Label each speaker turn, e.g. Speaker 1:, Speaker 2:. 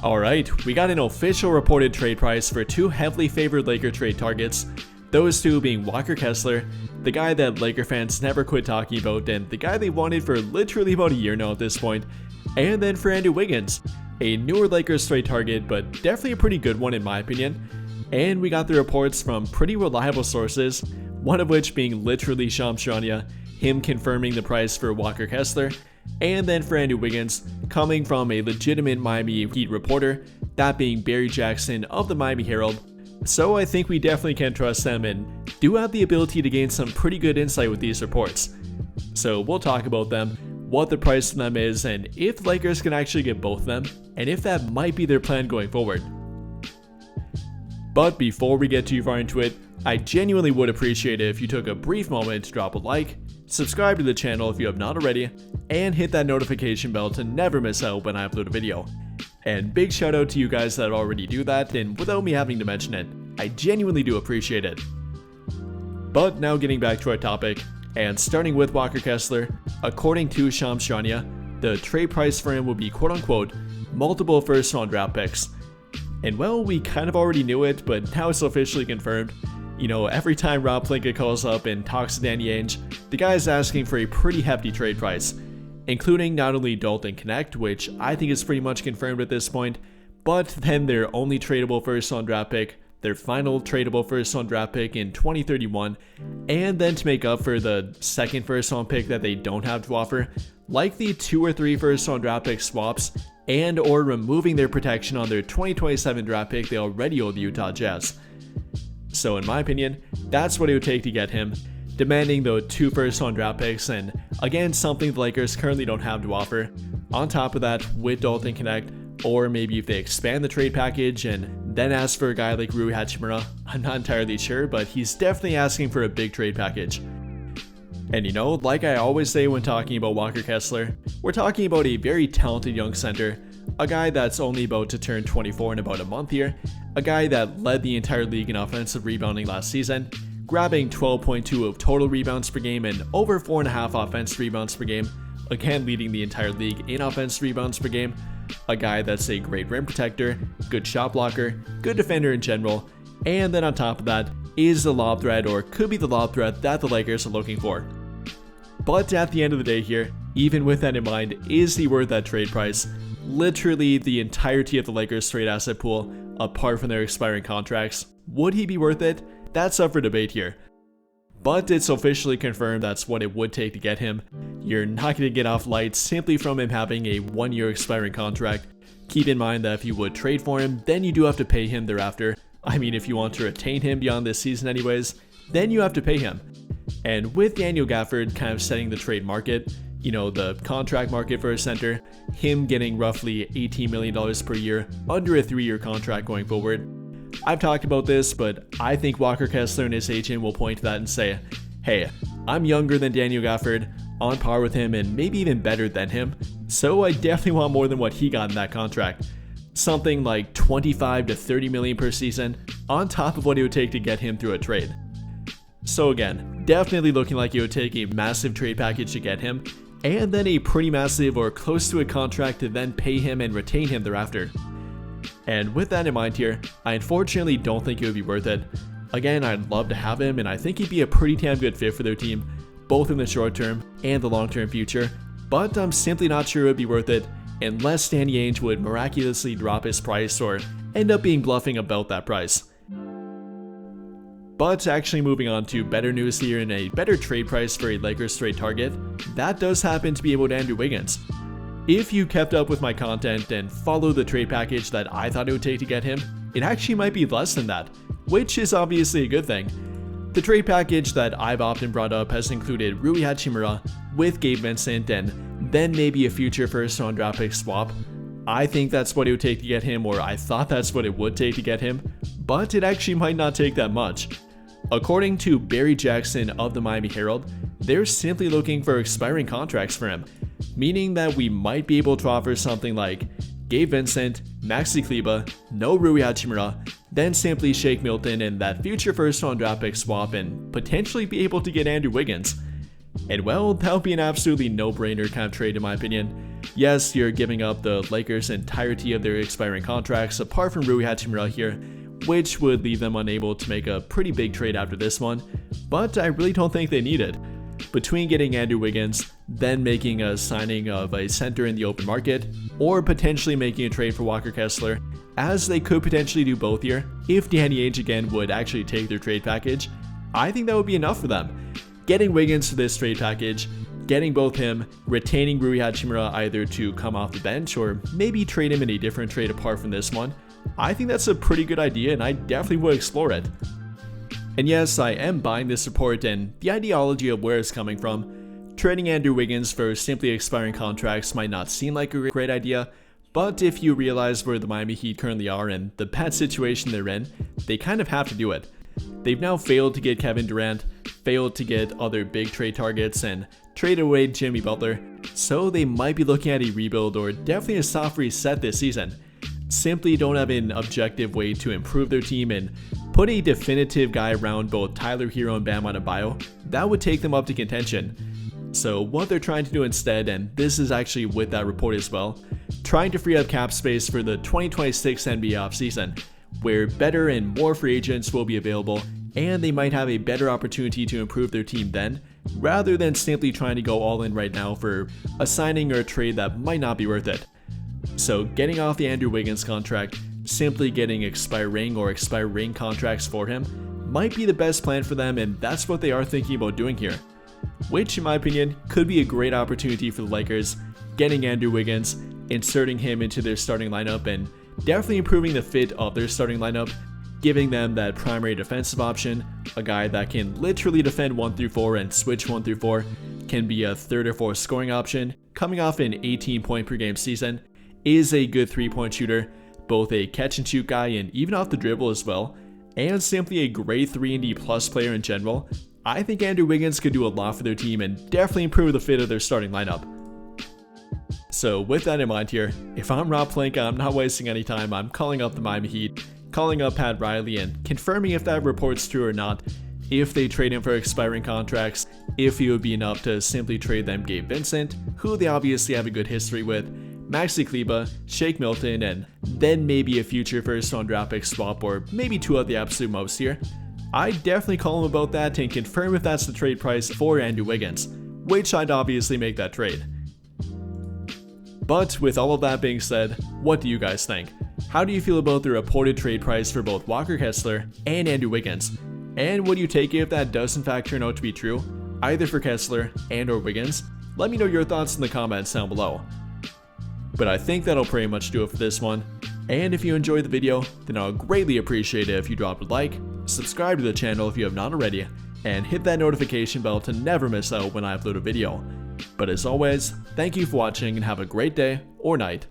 Speaker 1: Alright, we got an official reported trade price for two heavily favored Laker trade targets. Those two being Walker Kessler, the guy that Laker fans never quit talking about and the guy they wanted for literally about a year now at this point, and then for Wiggins, a newer Lakers trade target but definitely a pretty good one in my opinion. And we got the reports from pretty reliable sources, one of which being literally Shams Charania, him confirming the price for Walker Kessler, and then for Wiggins, coming from a legitimate Miami Heat reporter, that being Barry Jackson of the Miami Herald. So I think we definitely can trust them and do have the ability to gain some pretty good insight with these reports. So we'll talk about them, what the price of them is, and if the Lakers can actually get both of them, and if that might be their plan going forward. But before we get too far into it, I genuinely would appreciate it if you took a brief moment to drop a like, subscribe to the channel if you have not already, and hit that notification bell to never miss out when I upload a video. And big shout out to you guys that already do that, and without me having to mention it, I genuinely do appreciate it. But now getting back to our topic, and starting with Walker Kessler, according to Shams Charania, the trade price for him will be quote unquote multiple first round draft picks. And well, we kind of already knew it, but now it's officially confirmed. You know, every time Rob Pelinka calls up and talks to Danny Ainge, the guy is asking for a pretty hefty trade price, including not only Dalton Knecht, which I think is pretty much confirmed at this point, but then their only tradable first round draft pick, their final tradable first round draft pick in 2031, and then to make up for the second first round pick that they don't have to offer, likely 2 or 3 first round draft pick swaps, and or removing their protection on their 2027 draft pick they already owe the Utah Jazz. So in my opinion, that's what it would take to get him, demanding the 2 first round draft picks, and again something the Lakers currently don't have to offer. On top of that, with Dalton Knecht, or maybe if they expand the trade package and then ask for a guy like Rui Hachimura, I'm not entirely sure, but he's definitely asking for a big trade package. And you know, like I always say when talking about Walker Kessler, we're talking about a very talented young center, a guy that's only about to turn 24 in about a month here, a guy that led the entire league in offensive rebounding last season, grabbing 12.2 of total rebounds per game and over 4.5 offensive rebounds per game, again leading the entire league in offensive rebounds per game, a guy that's a great rim protector, good shot blocker, good defender in general, and then on top of that is the lob threat, or could be the lob threat that the Lakers are looking for. But at the end of the day here, even with that in mind, is he worth that trade price? Literally the entirety of the Lakers trade asset pool, apart from their expiring contracts. Would he be worth it? That's up for debate here. But it's officially confirmed that's what it would take to get him. You're not going to get off light simply from him having a 1-year expiring contract. Keep in mind that if you would trade for him, then you do have to pay him thereafter. I mean, if you want to retain him beyond this season anyways, then you have to pay him. And with Daniel Gafford kind of setting the trade market, you know, the contract market for a center, him getting roughly $18 million per year under a 3-year contract going forward. I've talked about this, but I think Walker Kessler and his agent will point to that and say, hey, I'm younger than Daniel Gafford, on par with him, and maybe even better than him, so I definitely want more than what he got in that contract. Something like 25 to 30 million per season, on top of what it would take to get him through a trade. So again, definitely looking like it would take a massive trade package to get him, and then a pretty massive or close to a contract to then pay him and retain him thereafter. And with that in mind here, I unfortunately don't think it would be worth it. Again, I'd love to have him, and I think he'd be a pretty damn good fit for their team, both in the short term and the long term future, but I'm simply not sure it would be worth it unless Danny Ainge would miraculously drop his price or end up being bluffing about that price. But actually moving on to better news here and a better trade price for a Lakers trade target, that does happen to be about Wiggins. If you kept up with my content and followed the trade package that I thought it would take to get him, it actually might be less than that, which is obviously a good thing. The trade package that I've often brought up has included Rui Hachimura with Gabe Vincent and then maybe a future first round draft pick swap. I think that's what it would take to get him, or I thought that's what it would take to get him, but it actually might not take that much. According to Barry Jackson of the Miami Herald, they're simply looking for expiring contracts for him, meaning that we might be able to offer something like Gabe Vincent, Maxi Kleber, no Rui Hachimura, then simply Shake Milton and that future first round draft pick swap and potentially be able to get Wiggins. And well, that would be an absolutely no-brainer kind of trade in my opinion. Yes, you're giving up the Lakers' entirety of their expiring contracts apart from Rui Hachimura here, which would leave them unable to make a pretty big trade after this one, but I really don't think they need it. Between getting Andrew Wiggins, then making a signing of a center in the open market, or potentially making a trade for Walker Kessler, as they could potentially do both here, if Danny Ainge again would actually take their trade package, I think that would be enough for them. Getting Wiggins to this trade package, getting both him, retaining Rui Hachimura either to come off the bench or maybe trade him in a different trade apart from this one, I think that's a pretty good idea and I definitely would explore it. And yes, I am buying this report and the ideology of where it's coming from. Trading Andrew Wiggins for simply expiring contracts might not seem like a great idea, but if you realize where the Miami Heat currently are and the bad situation they're in, they kind of have to do it. They've now failed to get Kevin Durant, failed to get other big trade targets, and traded away Jimmy Butler, so they might be looking at a rebuild or definitely a soft reset this season. Simply don't have an objective way to improve their team and put a definitive guy around both Tyler Hero and Bam Adebayo that would take them up to contention. So what they're trying to do instead, and this is actually with that report as well, trying to free up cap space for the 2026 NBA offseason, where better and more free agents will be available and they might have a better opportunity to improve their team then, rather than simply trying to go all in right now for a signing or a trade that might not be worth it. So getting off the Andrew Wiggins contract, simply getting expiring contracts for him might be the best plan for them, and that's what they are thinking about doing here. Which, in my opinion, could be a great opportunity for the Lakers, getting Andrew Wiggins, inserting him into their starting lineup, and definitely improving the fit of their starting lineup, giving them that primary defensive option, a guy that can literally defend 1 through 4 and switch 1 through 4, can be a 3rd or 4th scoring option, coming off an 18 point per game season, is a good 3-point shooter, both a catch and shoot guy and even off the dribble as well, and simply a great 3-and-D plus player in general. I think Andrew Wiggins could do a lot for their team and definitely improve the fit of their starting lineup. So with that in mind here, if I'm Rob Pelinka, I'm not wasting any time. I'm calling up the Miami Heat, calling up Pat Riley and confirming if that report's true or not, if they trade him for expiring contracts, if it would be enough to simply trade them Gabe Vincent, who they obviously have a good history with, Maxi Kleber, Shake Milton, and then maybe a future first round draft pick swap or maybe 2 at the absolute most here. I'd definitely call him about that and confirm if that's the trade price for Andrew Wiggins, which I'd obviously make that trade. But with all of that being said, what do you guys think? How do you feel about the reported trade price for both Walker Kessler and Andrew Wiggins? And would you take it if that does in fact turn out to be true, either for Kessler and or Wiggins? Let me know your thoughts in the comments down below. But I think that'll pretty much do it for this one. And if you enjoyed the video, then I'll greatly appreciate it if you drop a like, subscribe to the channel if you have not already, and hit that notification bell to never miss out when I upload a video. But as always, thank you for watching and have a great day or night.